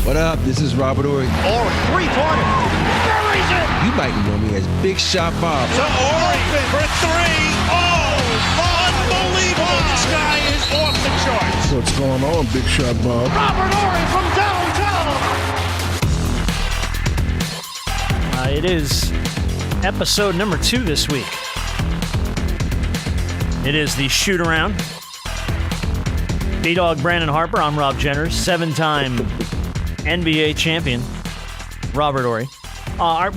What up? This is Robert Ory. Ory, three-pointer. Buries it. You might know me as Big Shot Bob. To Ory for three. Oh, unbelievable. This guy is off the charts. What's going on, Big Shot Bob? Robert Ory from downtown. It is episode number 2 this week. It is the shoot around. B-Dog Brandon Harper. I'm Rob Jenners, 7-time NBA champion, Robert Ory.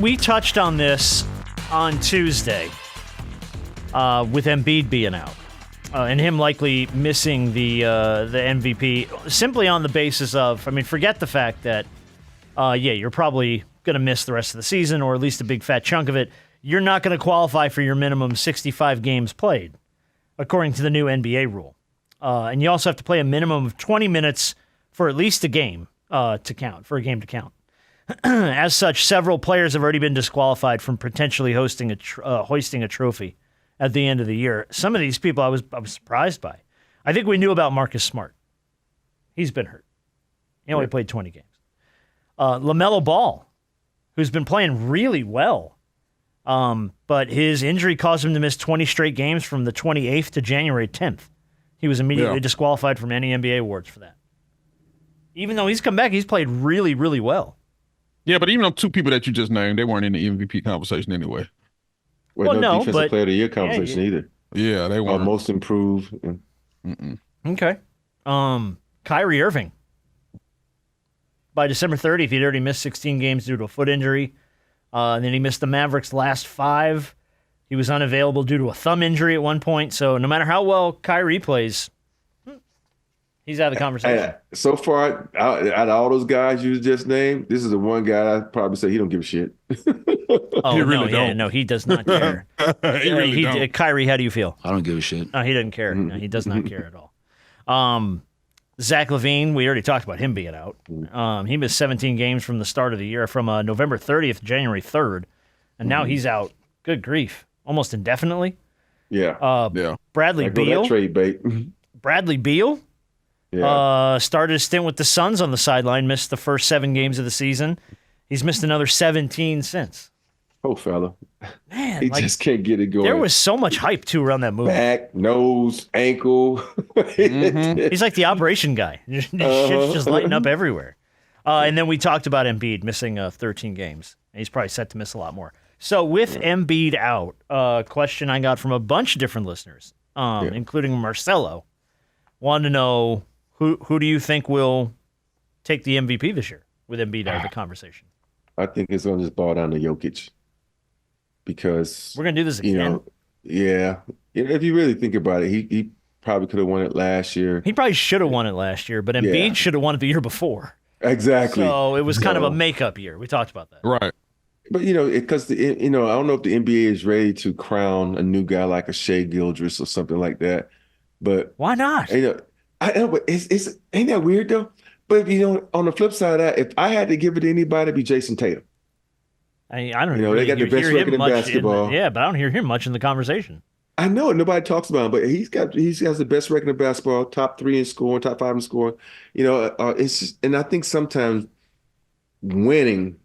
We touched on this on Tuesday with Embiid being out and him likely missing the MVP simply on the basis of, forget the fact that, you're probably going to miss the rest of the season or at least a big fat chunk of it. You're not going to qualify for your minimum 65 games played, according to the new NBA rule. And you also have to play a minimum of 20 minutes for at least a game to count, for a game to count. As such, several players have already been disqualified from potentially hoisting a trophy at the end of the year. Some of these people I was surprised by. I think we knew about Marcus Smart. He's been hurt. He only played 20 games. LaMelo Ball, who's been playing really well, but his injury caused him to miss 20 straight games from the 28th to January 10th. He was immediately disqualified from any NBA awards for that. Even though he's come back, he's played really, really well. Yeah, but even though two people that you just named, they weren't in the MVP conversation anyway. Well, no defensive player of the year conversation either. Yeah, they weren't. Most improved. Okay. Kyrie Irving. By December 30th, he'd already missed 16 games due to a foot injury. And then he missed the Mavericks' last 5. He was unavailable due to a thumb injury at one point. So no matter how well Kyrie plays, he's out of the conversation. So far, out of all those guys you just named, this is the one guy I'd probably say he don't give a shit. Oh, no, he does not care. Kyrie, how do you feel? I don't give a shit. No, he doesn't care. No, he does not care at all. Zach LaVine, we already talked about him being out. He missed 17 games from the start of the year, from November 30th to January 3rd, and now he's out. Good grief. Almost indefinitely. Yeah. Bradley Beal. That trade bait. Bradley Beal started a stint with the Suns on the sideline, missed the first 7 games of the season. He's missed another 17 since. Oh, fella. Man, he just can't get it going. There was so much hype, too, around that move. Back, nose, ankle. He's like the operation guy. Shit's just lighting up everywhere. And then we talked about Embiid missing 13 games. He's probably set to miss a lot more. So with Embiid out, a question I got from a bunch of different listeners, including Marcelo, wanted to know who do you think will take the MVP this year with Embiid out of the conversation? I think it's going to just boil down to Jokic because we're going to do this again. If you really think about it, he probably could have won it last year. He probably should have won it last year, but Embiid should have won it the year before. Exactly. So it was kind of a makeup year. We talked about that. Right. But, because, I don't know if the NBA is ready to crown a new guy like a Shai Gilgeous or something like that. But why not? I know, but it's ain't that weird, though? But, on the flip side of that, if I had to give it to anybody, it'd be Jayson Tatum. I don't they got the best record in basketball. But I don't hear him much in the conversation. I know nobody talks about him, but he has the best record in basketball, top 3 in scoring, top 5 in scoring. It's just, and I think sometimes winning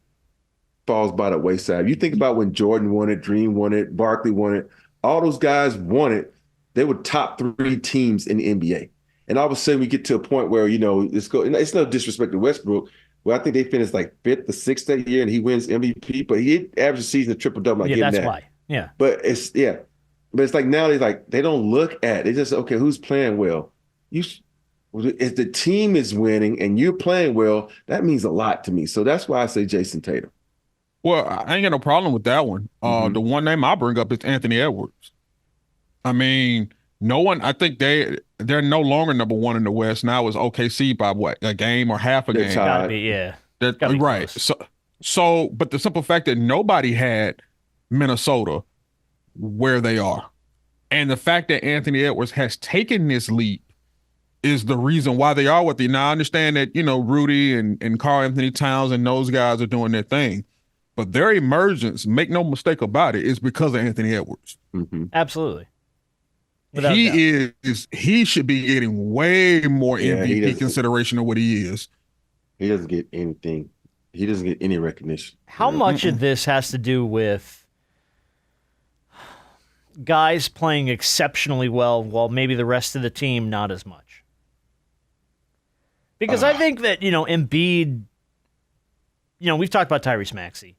falls by the wayside. You think about when Jordan won it, Dream won it, Barkley won it, all those guys won it. They were top 3 teams in the NBA. And all of a sudden we get to a point where, it's no disrespect to Westbrook. Well, I think they finished like 5th or 6th that year and he wins MVP, but he averaged a season of triple-double. That's why. Yeah. But it's like now they don't look at it. They just, okay, who's playing well? If the team is winning and you're playing well, that means a lot to me. So that's why I say Jayson Tatum. Well, I ain't got no problem with that one. The one name I bring up is Anthony Edwards. I think they're no longer number 1 in the West. Now it's OKC by what, a game or half a game? Gotta be, yeah. Right. So, but the simple fact that nobody had Minnesota where they are, and the fact that Anthony Edwards has taken this leap is the reason why they are what they. Now I understand that Rudy and Karl Anthony Towns and those guys are doing their thing, but their emergence, make no mistake about it, is because of Anthony Edwards. Mm-hmm. Absolutely. He should be getting way more MVP consideration of what he is. He doesn't get anything. He doesn't get any recognition. How much of this has to do with guys playing exceptionally well while maybe the rest of the team not as much? Because I think that, Embiid, we've talked about Tyrese Maxey,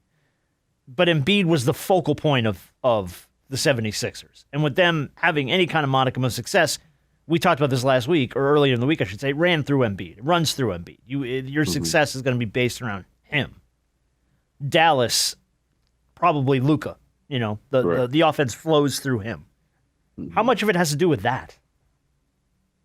but Embiid was the focal point of the 76ers. And with them having any kind of modicum of success, we talked about this last week, or earlier in the week, I should say, ran through Embiid. It runs through Embiid. Your success is going to be based around him. Dallas, probably Luka. The offense flows through him. How much of it has to do with that?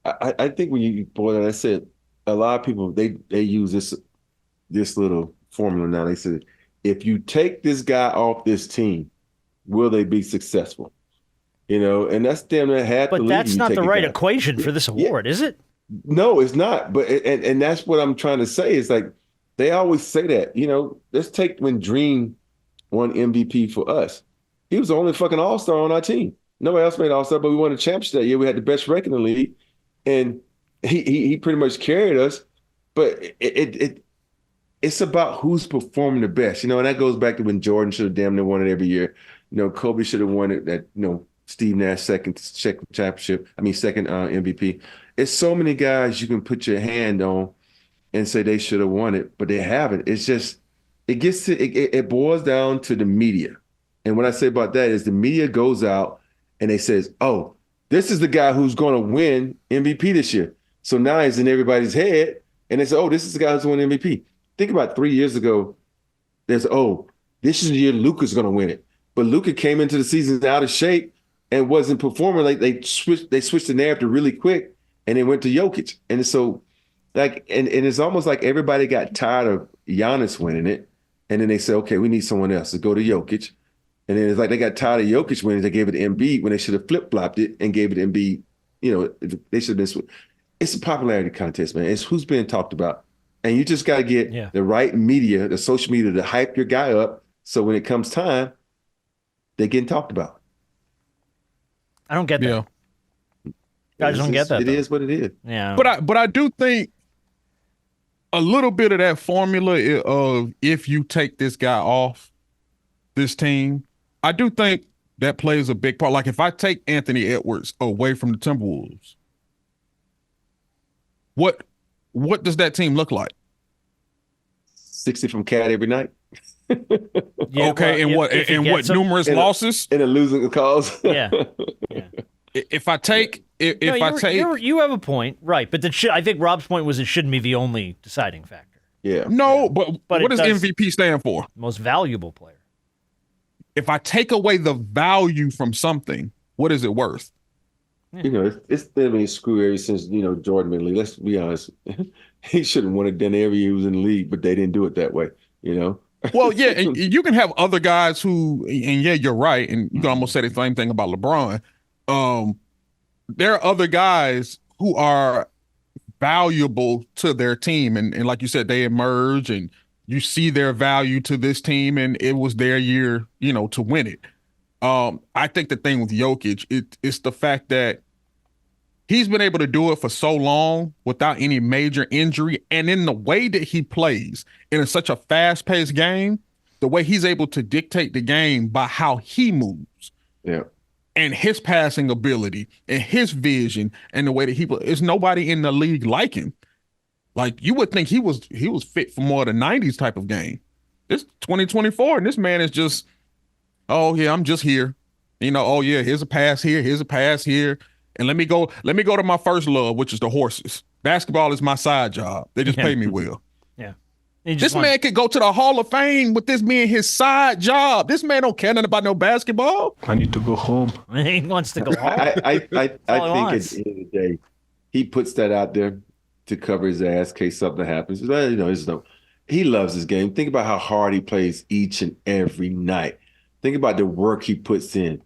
I think when you boy, I said a lot of people they use this little formula now. They said, if you take this guy off this team, will they be successful? And that's damn near half the league. But that's not the right equation for this award, is it? No, it's not. But and that's what I'm trying to say. Is like they always say that. Let's take when Dream won MVP for us. He was the only fucking all-star on our team. Nobody else made all-star, but we won a championship that year. We had the best record in the league, and he pretty much carried us. But it's about who's performing the best, and that goes back to when Jordan should have damn near won it every year. Kobe should have won it. That Steve Nash second championship. Second MVP. It's so many guys you can put your hand on and say they should have won it, but they haven't. It's just it boils down to the media. And what I say about that is the media goes out and they says, oh, this is the guy who's going to win MVP this year. So now he's in everybody's head and they say, oh, this is the guy who's going to win MVP. Think about 3 years ago, there's, oh, this is the year Luka's going to win it. But Luka came into the season out of shape and wasn't performing. Like they switched the narrative really quick and they went to Jokic. And so and it's almost like everybody got tired of Giannis winning it. And then they said, okay, we need someone else to go to Jokic. And then it's like they got tired of Jokic winning. They gave it to Embiid when they should have flip-flopped it and gave it to Embiid. They should have been. It's a popularity contest, man. It's who's being talked about. And you just got to get the right media, the social media to hype your guy up. So when it comes time, they're getting talked about. I don't get that. Yeah. I just don't get that. It is what it is. Yeah. But I do think a little bit of that formula of if you take this guy off this team, I do think that plays a big part. Like if I take Anthony Edwards away from the Timberwolves, what does that team look like? 60 from Cat every night. Okay, and what numerous losses? In a losing cause. Yeah. If I take you have a point, right? But I think Rob's point was it shouldn't be the only deciding factor. Yeah. No, but what does MVP stand for? Most valuable player. If I take away the value from something, what is it worth? It's been a screw ever since, Jordan been in the league. Let's be honest. He should have won it then every year he was in the league, but they didn't do it that way, Well, yeah, and you can have other guys who, and yeah, you're right, and you can almost say the same thing about LeBron. There are other guys who are valuable to their team, and like you said, they emerge, and you see their value to this team, and it was their year, to win it. I think the thing with Jokic, it's the fact that he's been able to do it for so long without any major injury. And in the way that he plays in such a fast-paced game, the way he's able to dictate the game by how he moves. Yeah. And his passing ability and his vision and the way that he plays. There's nobody in the league like him. Like you would think he was fit for more of the 90s type of game. It's 2024 and this man is just, oh yeah, I'm just here. Oh yeah, here's a pass here, here's a pass here. And let me go to my first love, which is the horses. Basketball is my side job. They just pay me well. Yeah. This man could go to the Hall of Fame with this being his side job. This man don't care nothing about no basketball. I need to go home. He wants to go home. I think at the end of the day, he puts that out there to cover his ass in case something happens. He loves his game. Think about how hard he plays each and every night. Think about the work he puts in.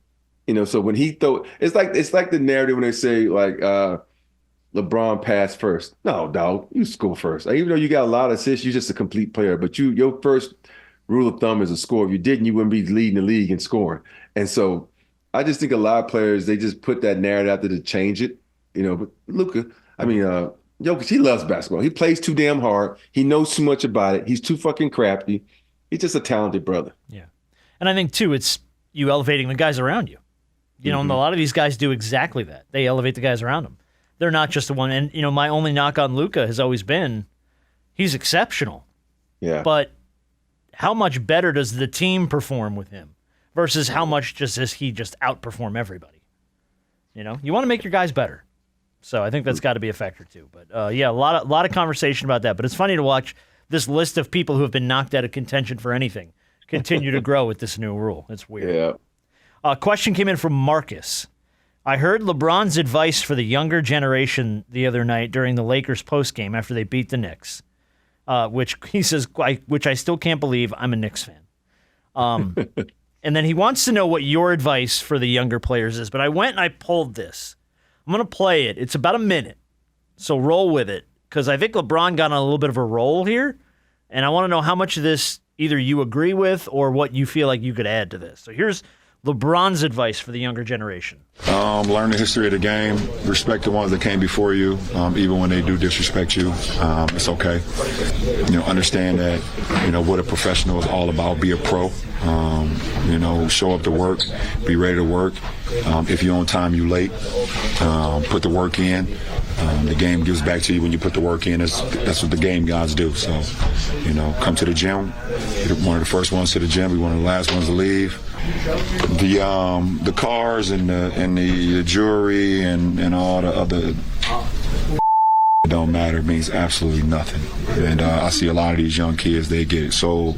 So when he it's like the narrative when they say like LeBron passed first. No, dog, you score first. Even though you got a lot of assists, you're just a complete player. But your first rule of thumb is a score. If you didn't, you wouldn't be leading the league in scoring. And so I just think a lot of players, they just put that narrative out there to change it. But Luka, Jokic, he loves basketball. He plays too damn hard. He knows too much about it. He's too fucking crafty. He's just a talented brother. Yeah. And I think, too, it's you elevating the guys around you. You know, and a lot of these guys do exactly that. They elevate the guys around them. They're not just the one. And, you know, my only knock on Luka has always been he's exceptional. Yeah. But how much better does the team perform with him versus how much does he just outperform everybody? You know, you want to make your guys better. So I think that's got to be a factor too. But yeah, a lot of conversation about that. But it's funny to watch this list of people who have been knocked out of contention for anything continue to grow with this new rule. It's weird. Yeah. A question came in from Marcus. I heard LeBron's advice for the younger generation the other night during the Lakers postgame after they beat the Knicks, which he says, which I still can't believe. I'm a Knicks fan. And then he wants to know what your advice for the younger players is. But I went and I pulled this. I'm going to play it. It's about a minute, so roll with it, because I think LeBron got on a little bit of a roll here, and I want to know how much of this either you agree with or what you feel like you could add to this. So here's LeBron's advice for the younger generation. Learn the history of the game. Respect the ones that came before you, even when they do disrespect you. It's okay. You know, understand that, you know, what a professional is all about. Be a pro. You know, show up to work. Be ready to work. If you're on time, you late. Put the work in. The game gives back to you when you put the work in. That's what the game gods do. So, you know, come to the gym. You're one of the first ones to the gym. We're one of the last ones to leave. The cars and the jewelry and all the other it don't matter. It means absolutely nothing. And I see a lot of these young kids, they get so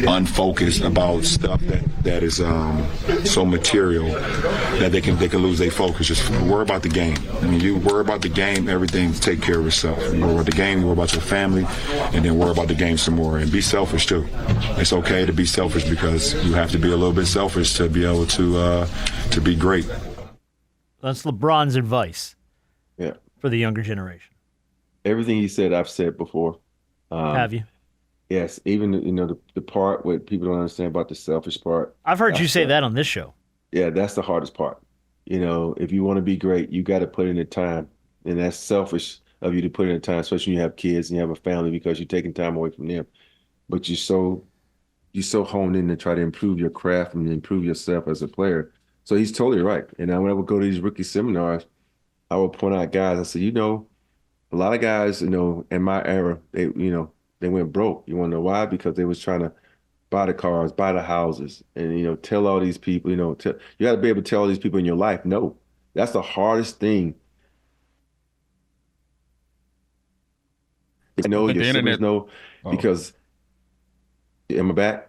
unfocused about stuff that is so material that they can lose their focus. Just worry about the game. I mean, you worry about the game, everything take care of itself. You worry about the game, you worry about your family, and then worry about the game some more. And be selfish too. It's okay to be selfish because you have to be a little bit selfish to be able to be great. That's LeBron's advice. Yeah. For the younger generation. Everything he said, I've said before. Have you? Yes. Even, you know, the part what people don't understand about the selfish part. I've heard you say that on this show. Yeah, that's the hardest part. You know, if you want to be great, you got to put in the time. And that's selfish of you to put in the time, especially when you have kids and you have a family, because you're taking time away from them. But you're so honed in to try to improve your craft and improve yourself as a player. So he's totally right. And when I would go to these rookie seminars, I would point out guys. I said, you know, a lot of guys, you know, in my era, they went broke. You want to know why? Because they was trying to buy the cars, buy the houses, and, you know, tell all these people, you know, you got to be able to tell all these people in your life, no, that's the hardest thing. I know your siblings know because, am I back?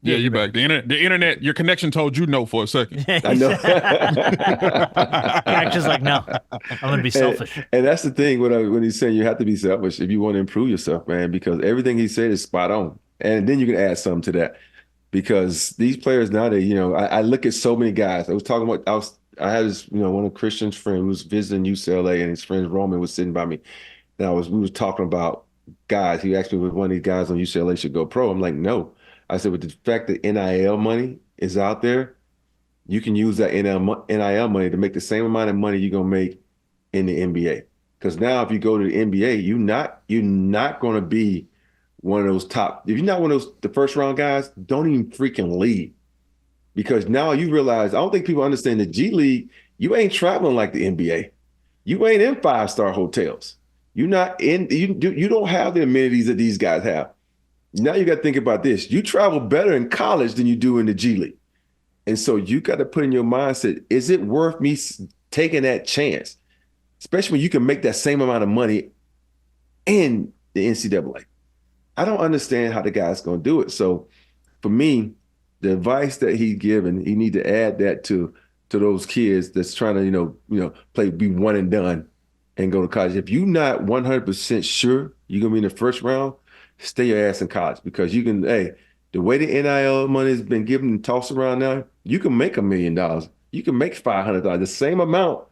Yeah, you're back. The internet, your connection told you no for a second. I know. Jack's just like, no, I'm going to be selfish. And that's the thing when he's saying you have to be selfish if you want to improve yourself, man, because everything he said is spot on. And then you can add something to that, because these players nowadays, you know, I look at so many guys. I was talking about, I had this, you know, one of Christian's friends who was visiting UCLA, and his friend Roman was sitting by me. And we was talking about guys. He asked me if one of these guys on UCLA should go pro. I'm like, no. I said, with the fact that NIL money is out there, you can use that NIL money to make the same amount of money you're going to make in the NBA. Because now if you go to the NBA, you're not going to be one of those top. If you're not one of those the first round guys, don't even freaking leave. Because now you realize, I don't think people understand the G League, you ain't traveling like the NBA. You ain't in 5-star hotels. You're not in, you don't have the amenities that these guys have. Now you got to think about this. You travel better in college than you do in the G League. And so you got to put in your mindset, is it worth me taking that chance? Especially when you can make that same amount of money in the NCAA. I don't understand how the guy's going to do it. So for me, the advice that he's given, he need to add that to those kids that's trying to, you know, be one and done and go to college. If you're not 100% sure you're going to be in the first round, stay your ass in college, because you can, the way the NIL money has been given and tossed around now, you can make $1 million. You can make $500,000, the same amount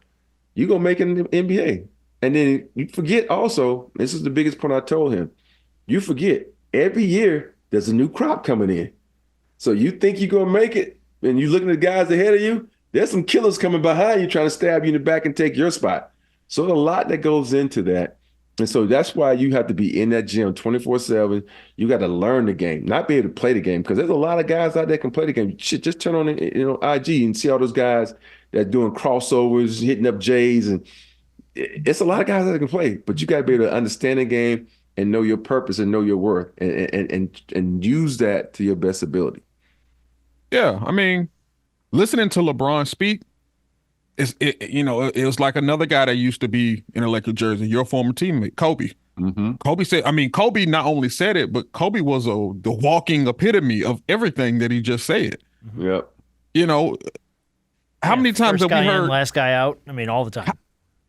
you're going to make in the NBA. And then you forget also, this is the biggest point I told him, you forget every year there's a new crop coming in. So you think you're going to make it, and you're looking at the guys ahead of you, there's some killers coming behind you trying to stab you in the back and take your spot. So a lot that goes into that. And so that's why you have to be in that gym 24/7. You got to learn the game, not be able to play the game. Because there's a lot of guys out there can play the game. Shit, just turn on IG and see all those guys that are doing crossovers, hitting up J's, and it's a lot of guys that can play. But you got to be able to understand the game and know your purpose and know your worth, and use that to your best ability. Yeah, I mean, listening to LeBron speak, it was like another guy that used to be in a Lakers jersey, your former teammate, Kobe. Mm-hmm. Kobe said, I mean, Kobe not only said it, but Kobe was the walking epitome of everything that he just said. Yep. How many times have we heard last guy out? I mean, all the time.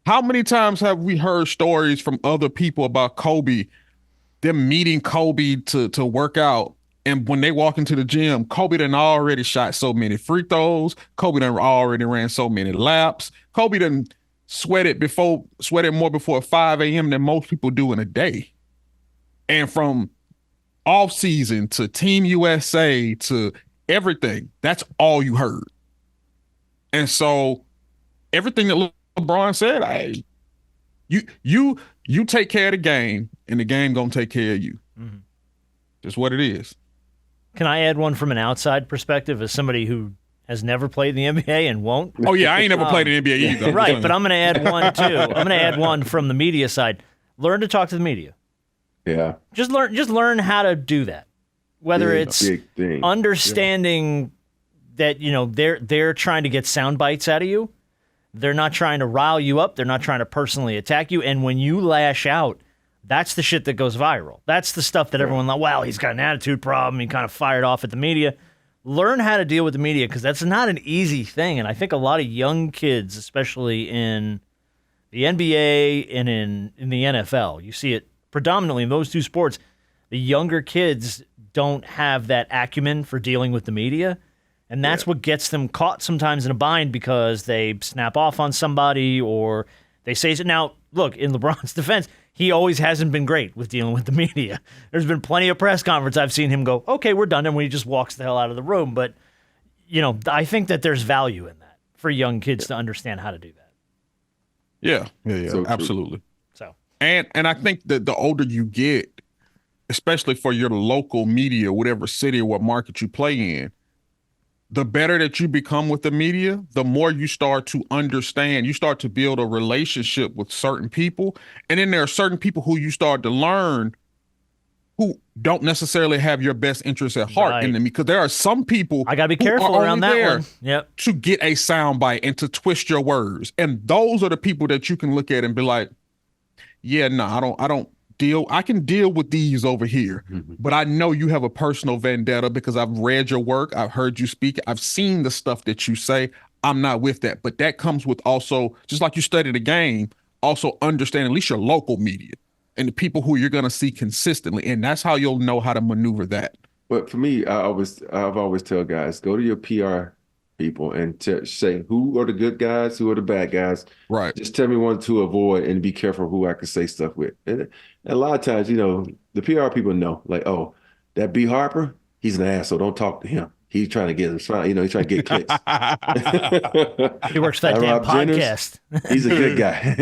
How many times have we heard stories from other people about Kobe, them meeting Kobe to work out? And when they walk into the gym, Kobe done already shot so many free throws. Kobe done already ran so many laps. Kobe done sweated more before 5 a.m. than most people do in a day. And from off season to Team USA to everything, that's all you heard. And so everything that LeBron said, you take care of the game, and the game gonna take care of you. Mm-hmm. That's what it is. Can I add one from an outside perspective as somebody who has never played in the NBA and won't? Oh, yeah, I ain't never played in the NBA either. Right, but I'm going to add one, too. I'm going to add one from the media side. Learn to talk to the media. Yeah. Just learn how to do that. Whether it's understanding that, they're trying to get sound bites out of you. They're not trying to rile you up. They're not trying to personally attack you. And when you lash out, that's the shit that goes viral. That's the stuff that everyone like, wow, he's got an attitude problem. He kind of fired off at the media. Learn how to deal with the media, because that's not an easy thing. And I think a lot of young kids, especially in the NBA and in the NFL, you see it predominantly in those two sports, the younger kids don't have that acumen for dealing with the media. And that's what gets them caught sometimes in a bind, because they snap off on somebody or they say so. Now, look, in LeBron's defense, he always hasn't been great with dealing with the media. There's been plenty of press conference I've seen him go, okay, we're done, and when he just walks the hell out of the room. But, I think that there's value in that for young kids to understand how to do that. Yeah, So absolutely. So, and I think that the older you get, especially for your local media, whatever city or what market you play in, the better that you become with the media, the more you start to understand, you start to build a relationship with certain people. And then there are certain people who you start to learn who don't necessarily have your best interests at heart in them, because there are some people I got to be careful around that one. Yep. To get a soundbite and to twist your words. And those are the people that you can look at and be like, yeah, no, I can deal with these over here, but I know you have a personal vendetta because I've read your work. I've heard you speak. I've seen the stuff that you say. I'm not with that. But that comes with also, just like you study the game, also understand at least your local media and the people who you're going to see consistently. And that's how you'll know how to maneuver that. But for me, I've always tell guys, go to your PR people and say who are the good guys, who are the bad guys. Right. Just tell me one to avoid and be careful who I can say stuff with. And a lot of times, the PR people know, like, oh, that B Harper, he's an asshole. Don't talk to him. He's trying to get he's trying to get clicks. He works for that damn podcast. He's a good guy.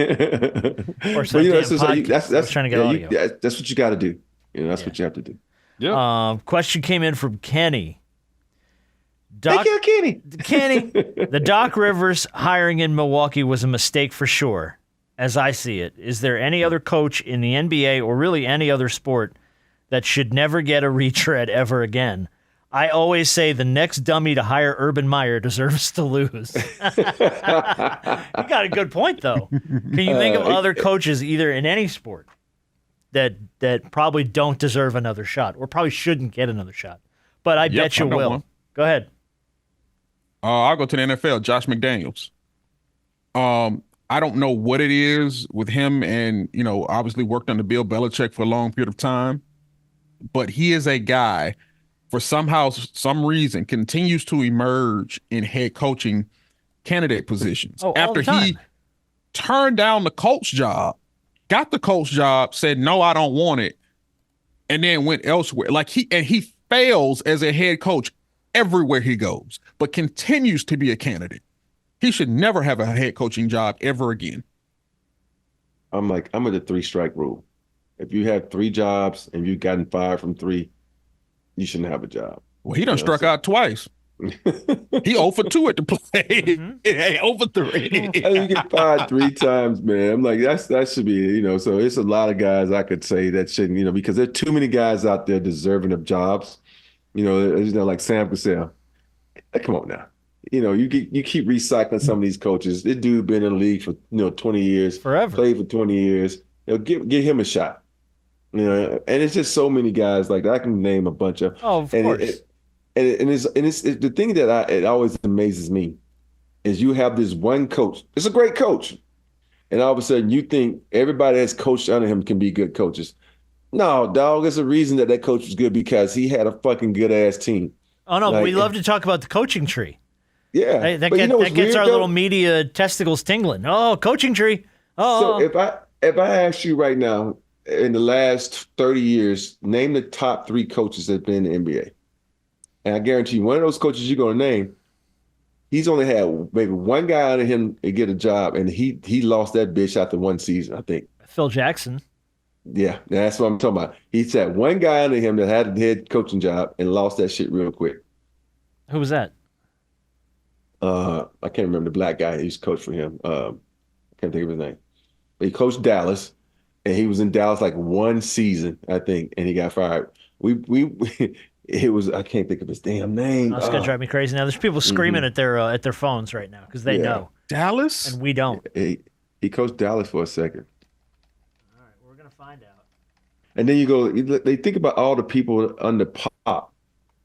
Works for that damn podcast. That's trying to get audio. That's what you got to do. That's what you have to do. Yeah. Question came in from Kenny. Thank you, Kenny. Kenny, the Doc Rivers hiring in Milwaukee was a mistake for sure, as I see it. Is there any other coach in the NBA or really any other sport that should never get a retread ever again? I always say the next dummy to hire Urban Meyer deserves to lose. You got a good point, though. Can you think of other coaches, either in any sport, that probably don't deserve another shot or probably shouldn't get another shot? But I bet you will. One. Go ahead. I'll go to the NFL. Josh McDaniels. I don't know what it is with him, and obviously worked under Bill Belichick for a long period of time, but he is a guy, for some reason, continues to emerge in head coaching candidate positions. After he turned down the coach job, got the coach job, said no, I don't want it, and then went elsewhere. Like he fails as a head coach everywhere he goes, but continues to be a candidate. He should never have a head coaching job ever again. I'm like, I'm at the 3-strike rule. If you have 3 jobs and you've gotten fired from 3, you shouldn't have a job. Well, he done struck out twice. He 0 for 2 at the play. Hey, 0 for 3. You get fired 3 times, man. I'm like, that should be, so it's a lot of guys I could say that shouldn't, because there are too many guys out there deserving of jobs. Like Sam Cassell. Come on now. You keep recycling some of these coaches. This dude been in the league for 20 years, forever, played for 20 years. Give him a shot. And it's just so many guys like that. I can name a bunch of. Oh, of course. It's the thing that it always amazes me is you have this one coach. It's a great coach, and all of a sudden you think everybody that's coached under him can be good coaches. No, dog. There's a reason that coach was good because he had a fucking good ass team. Oh no, we love to talk about the coaching tree. Yeah, that gets our little media testicles tingling. Oh, coaching tree. Oh, so if I ask you right now, in the last 30 years, name the top 3 coaches that have been in the NBA. And I guarantee you, one of those coaches you're going to name, he's only had maybe one guy under him to get a job, and he lost that bitch after 1 season, I think. Phil Jackson. Yeah, that's what I'm talking about. He's had one guy under him that had a head coaching job and lost that shit real quick. Who was that? I can't remember the black guy who used to coach for him. I can't think of his name. But he coached Dallas, and he was in Dallas like 1 season, I think, and he got fired. It was, I can't think of his damn name. That's gonna drive me crazy now. There's people screaming at their phones right now because they know Dallas, and we don't. He coached Dallas for a second. All right, we're gonna find out. And then they think about all the people under Pop,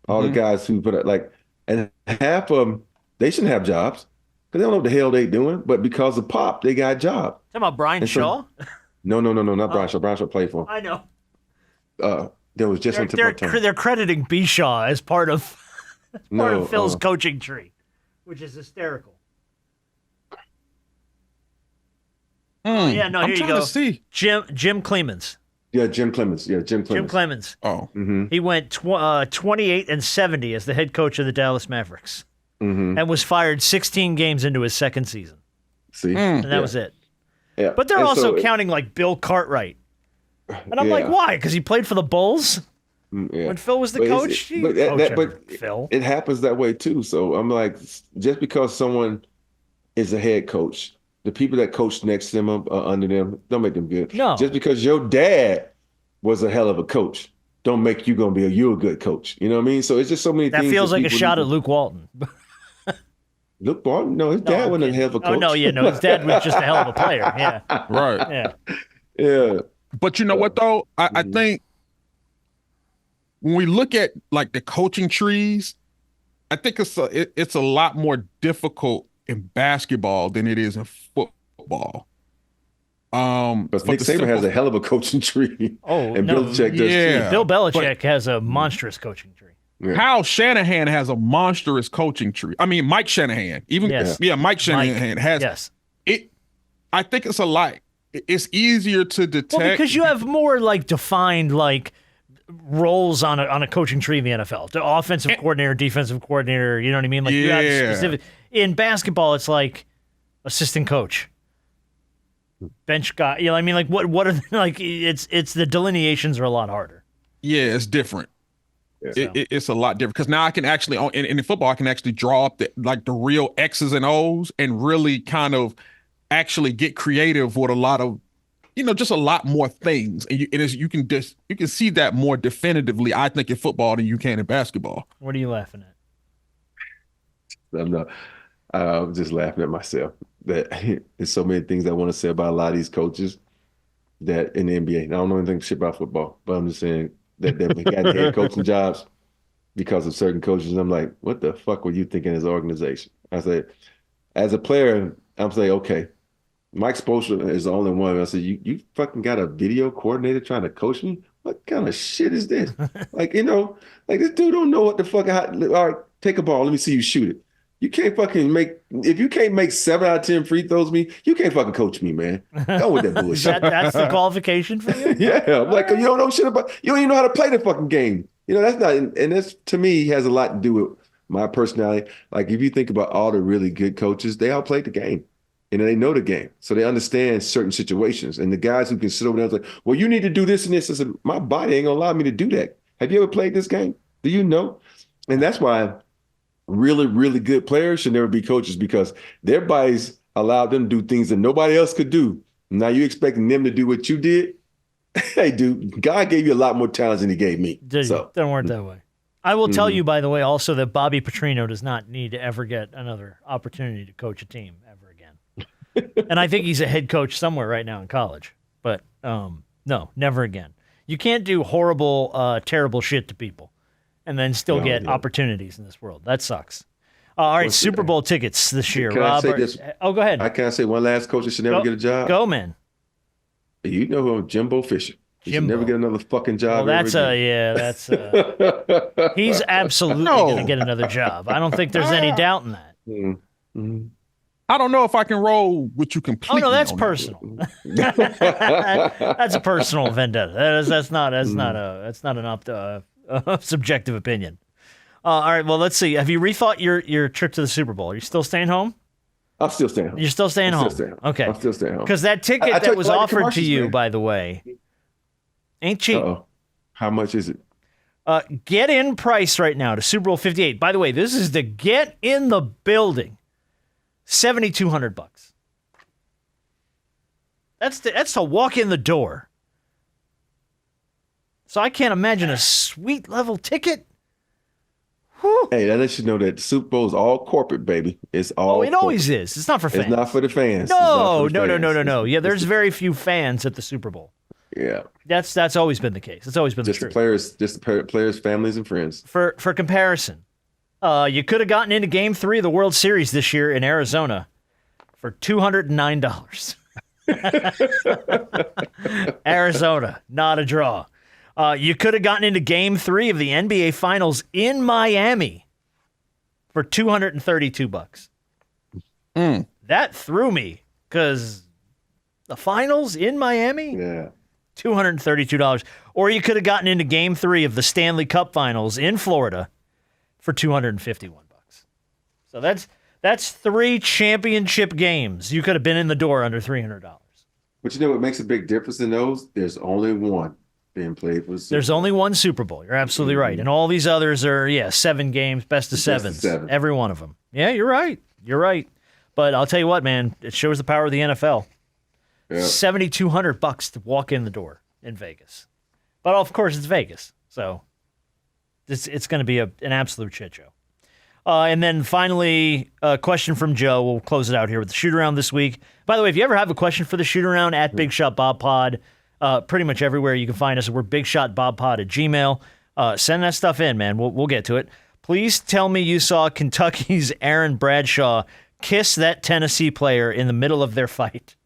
all the guys who put it and half of them, they shouldn't have jobs because they don't know what the hell they doing. But because of Pop, they got a job. Talking about Brian Shaw? No, not Brian Shaw. Brian Shaw played for him. I know. There was just they're crediting B. Shaw as part of Phil's coaching tree, which is hysterical. Yeah, no, here you go. Jim Clemens. Yeah, Jim Clemens. Jim Clemens. Oh. Mm-hmm. He went 28-70 as the head coach of the Dallas Mavericks and was fired 16 games into his second season. See? And that was it. Yeah. But they're also counting like Bill Cartwright. And I'm like, why? Because he played for the Bulls? When Phil was the coach? Phil. It happens that way too. So I'm like, just because someone is a head coach, the people that coach next to them under them, don't make them good. No. Just because your dad was a hell of a coach, don't make you you're a good coach. You know what I mean? So it's just so many things. That feels like a shot at Luke Walton. Luke Walton? No, his dad wasn't a hell of a coach. Oh, no, his dad was just a hell of a player. Yeah. Right. Yeah. But you know what, though? I think when we look at like the coaching trees, I think it's a lot more difficult in basketball than it is in football. But Nick Saban has a hell of a coaching tree. Oh, and Belichick does too. Bill Belichick has a monstrous coaching tree. Yeah. Kyle Shanahan has a monstrous coaching tree. I mean, Mike Shanahan, Mike Shanahan has. Yes. I think it's a lot. It's easier to detect. Well, because you have more like defined like roles on a coaching tree in the NFL. The offensive coordinator, defensive coordinator, you know what I mean? Like you have specific. In basketball, it's like assistant coach, bench guy. You know what I mean? Like what are like it's the delineations are a lot harder. Yeah, it's different. Yeah. It's a lot different because now I can actually in football I can actually draw up the real X's and O's and really kind of actually get creative with a lot of, just a lot more things. And you can see that more definitively, I think, in football than you can in basketball. What are you laughing at? I'm just laughing at myself. That there's so many things I want to say about a lot of these coaches that in the NBA. And I don't know anything shit about football, but I'm just saying that they've got head coaching jobs because of certain coaches. And I'm like, what the fuck were you thinking as an organization? I said, as a player, I'm saying, okay, Mike Spoelstra is the only one. I said, you fucking got a video coordinator trying to coach me? What kind of shit is this? Like this dude don't know what the fuck. All right, take a ball. Let me see you shoot it. You can't fucking if you can't make 7 out of 10 free throws me, you can't fucking coach me, man. Go with that bullshit. That's the qualification for you? Yeah. I'm like, you don't know shit about, you don't even know how to play the fucking game. That's not, and that's to me has a lot to do with my personality. Like if you think about all the really good coaches, they all played the game. and they know the game, so they understand certain situations. And the guys who can sit over there and say, "Well, you need to do this and this," I said, "My body ain't gonna allow me to do that." Have you ever played this game? Do you know? And that's why really, really good players should never be coaches, because their bodies allowed them to do things that nobody else could do. Now you expecting them to do what you did? Hey, dude, God gave you a lot more talent than he gave me. Don't work that way. I will tell you, by the way, also that Bobby Petrino does not need to ever get another opportunity to coach a team ever again. And I think he's a head coach somewhere right now in college. But no, never again. You can't do horrible, terrible shit to people and then still get opportunities in this world. That sucks. All right, Super Bowl tickets this year, Rob. Oh, go ahead. I can't say one last coach that should never get a job. Go, man. You know who? Jimbo Fisher. He should never get another fucking job. Well, he's absolutely going to get another job. I don't think there's any doubt in that. Mm-hmm. I don't know if I can roll with you completely. Oh no, that's personal. That's a personal vendetta. That's not an subjective opinion. All right, well, let's see. Have you rethought your trip to the Super Bowl? Are you still staying home? I'm still staying home. You're still staying home? Okay. I'm still staying home. Because that ticket that was offered to you, by the way, ain't cheap. Uh-oh. How much is it? Get in price right now to Super Bowl 58. By the way, this is the get in the building. $7,200. That's to walk in the door. So I can't imagine a suite level ticket. Whew. Hey, that lets you know that the Super Bowl is all corporate, baby. It's all. Oh, it always is. It's not for fans. It's not for the fans. No. Yeah, there's very few fans at the Super Bowl. Yeah, that's always been the case. It's always been the truth. Just the players, families, and friends. For comparison, you could have gotten into Game 3 of the World Series this year in Arizona for $209. Arizona, not a draw. You could have gotten into Game 3 of the NBA Finals in Miami for $232. That threw me, because the Finals in Miami? Yeah. $232. Or you could have gotten into Game 3 of the Stanley Cup Finals in Florida for $251. So that's 3 championship games. You could have been in the door under $300. But you know what makes a big difference in those? There's only one being played for the Super Bowl. There's only one Super Bowl. You're absolutely right. And all these others are, 7 games, best of sevens. Every one of them. Yeah, you're right. You're right. But I'll tell you what, man, it shows the power of the NFL. Yeah. $7,200 to walk in the door in Vegas. But of course, it's Vegas. So it's going to be an absolute shit show. And then finally, a question from Joe. We'll close it out here with the shoot around this week. By the way, if you ever have a question for the shoot around, at Big Shot Bob Pod, pretty much everywhere you can find us. We're bigshotbobpod@gmail. Send that stuff in, man. We'll get to it. Please tell me you saw Kentucky's Aaron Bradshaw kiss that Tennessee player in the middle of their fight.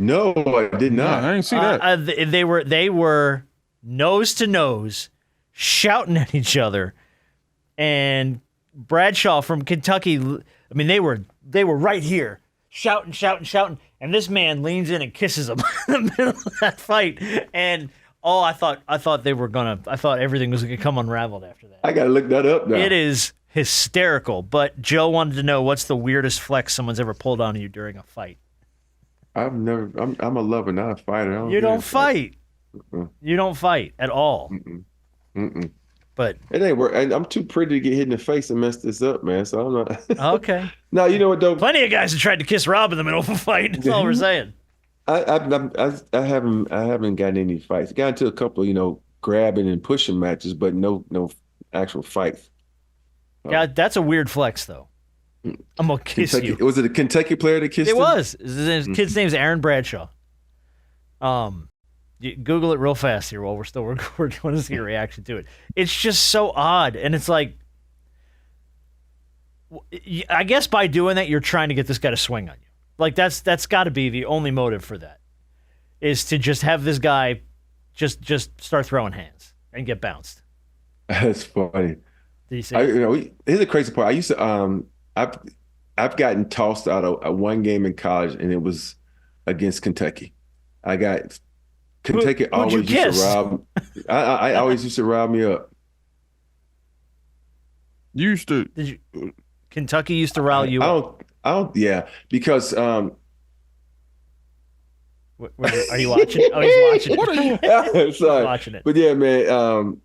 No, I did not. I didn't see that. They were nose to nose, shouting at each other, and Bradshaw from Kentucky. I mean, they were right here, shouting, and this man leans in and kisses him in the middle of that fight. And I thought everything was gonna come unraveled after that. I gotta look that up now. It is hysterical. But Joe wanted to know, what's the weirdest flex someone's ever pulled on you during a fight? I'm a lover, not a fighter. You don't fight. You don't fight at all. But it ain't work. I'm too pretty to get hit in the face and mess this up, man. So I'm not. Okay. No, you know what though? Plenty of guys have tried to kiss Rob in the middle of a fight. That's all we're saying. I haven't gotten any fights. Got into a couple, grabbing and pushing matches, but no actual fights. Yeah, that's a weird flex though. I'm gonna kiss you. Was it a Kentucky player that kissed him? It was. His kid's name's Aaron Bradshaw. You Google it real fast here while we're still recording. I want to see your reaction to it. It's just so odd, and it's like, I guess by doing that, you're trying to get this guy to swing on you. Like that's got to be the only motive for that, is to just have this guy just start throwing hands and get bounced. That's funny. Did you see? Here's the crazy part. I used to I've gotten tossed out of one game in college, and it was against Kentucky. Kentucky always used to rob. I always used to rob me up. Used to. Did you? Kentucky used to rile you up. Because Are you watching it? Oh, he's watching it. sorry. Watching it. But yeah, man,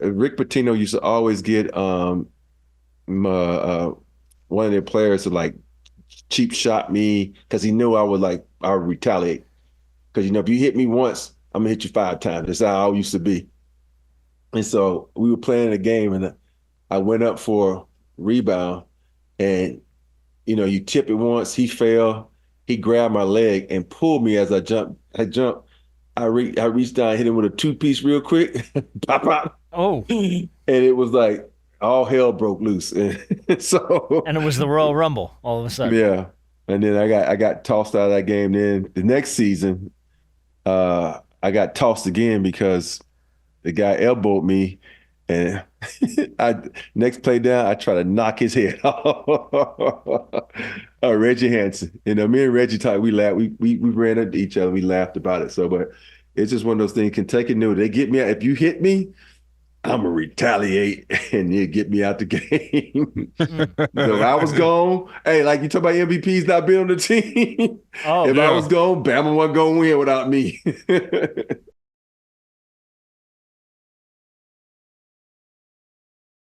Rick Pitino used to always get one of their players to like cheap shot me because he knew I would retaliate. Because if you hit me once, I'm gonna hit you 5 times. That's how I used to be. And so we were playing a game, and I went up for rebound, and you tip it once, he fell, he grabbed my leg and pulled me as I jumped. I reached down, hit him with a 2-piece real quick, pop, pop. Oh. And it was like all hell broke loose. And it was the Royal Rumble all of a sudden. Yeah. And then I got tossed out of that game. Then the next season, I got tossed again because the guy elbowed me, and next play down, I try to knock his head off. Reggie Hansen. Me and Reggie talked. We laughed. We ran into each other. We laughed about it. but it's just one of those things. Kentucky knew they get me out. If you hit me, I'm gonna retaliate, and you get me out the game. So I was gone. Hey, like you talk about MVPs not being on the team. Oh, if I was gone, Bama wasn't gonna win without me.